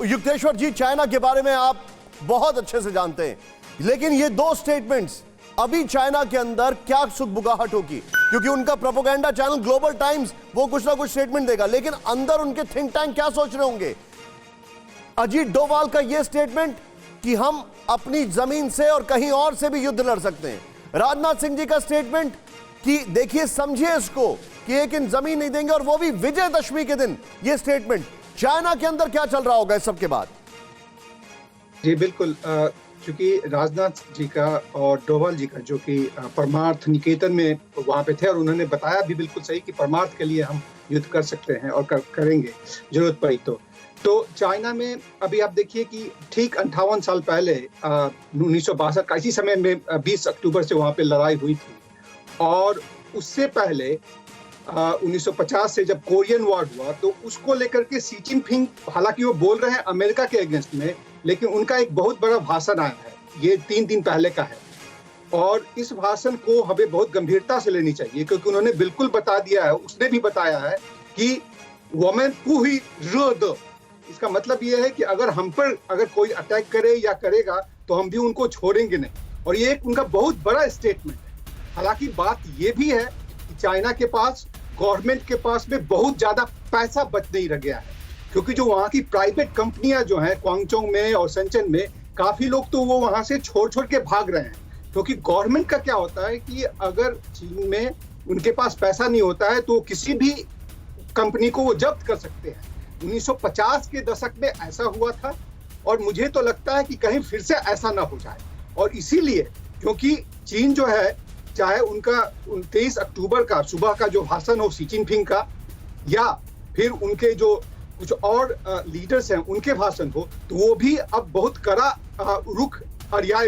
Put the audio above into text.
युक्तेश्वर जी, China के बारे में आप बहुत अच्छे से जानते हैं, लेकिन ये दो स्टेटमेंट्स अभी चाइना के अंदर क्या सुगबुगाहट होगी, क्योंकि उनका प्रोपेगेंडा चैनल ग्लोबल टाइम्स वो कुछ ना कुछ स्टेटमेंट देगा, लेकिन अंदर उनके थिंक टैंक क्या सोच रहे होंगे। अजीत डोभाल का यह स्टेटमेंट कि हम अपनी जमीन से और कहीं और से भी युद्ध लड़ सकते हैं। राजनाथ सिंह जी का स्टेटमेंट कि देखिए समझिए इसको कि एक इन जमीन नहीं देंगे, और वो भी विजयदशमी के दिन। यह स्टेटमेंट चाइना के अंदर क्या चल रहा होगा इस सब के बाद? जी बिल्कुल, क्योंकि राजनाथ जी का और डोभाल जी का जो कि परमार्थ निकेतन में वहां पे थे, और उन्होंने बताया भी बिल्कुल सही कि परमार्थ के लिए हम युद्ध कर सकते हैं और करेंगे जरूरत पड़ी तो चाइना में अभी आप देखिए कि ठीक 58 साल पहले 1962 का इसी समय में 20 अक्टूबर से वहां पे लड़ाई हुई थी, और उससे पहले 1950 से जब कोरियन वॉर हुआ तो उसको लेकर के शी जिनपिंग, हालांकि वो बोल रहे हैं अमेरिका के अगेंस्ट में, लेकिन उनका एक बहुत बड़ा भाषण आया है, ये 3 दिन पहले का है, और इस भाषण को हमें बहुत गंभीरता से लेनी चाहिए, क्योंकि उन्होंने बिल्कुल बता दिया है, उसने भी बताया है कि वोमेन हु ही द, इसका मतलब ये है कि अगर हम पर अगर कोई अटैक करे या करेगा तो हम भी उनको छोड़ेंगे नहीं, और ये एक उनका बहुत बड़ा स्टेटमेंट है। हालांकि बात ये भी है कि चाइना के पास, गवर्नमेंट के पास में बहुत ज्यादा पैसा बच नहीं रह गया है, क्योंकि जो वहाँ की प्राइवेट कंपनियां जो हैं क्वांगचोंग में और शेंचन में, काफी लोग तो वो वहां से छोड़ के भाग रहे हैं, क्योंकि गवर्नमेंट का क्या होता है कि अगर चीन में उनके पास पैसा नहीं होता है तो किसी भी कंपनी को वो जब्त कर सकते हैं। 1950 के दशक में ऐसा हुआ था, और मुझे तो लगता है कि कहीं फिर से ऐसा ना हो जाए, और इसीलिए क्योंकि चीन जो है, चाहे उनका 23 अक्टूबर का सुबह का जो भाषण हो शी जिनपिंग का, या फिर उनके जो कुछ और लीडर्स हैं उनके भाषण हो, तो वो भी अब बहुत कड़ा रुख अपनाए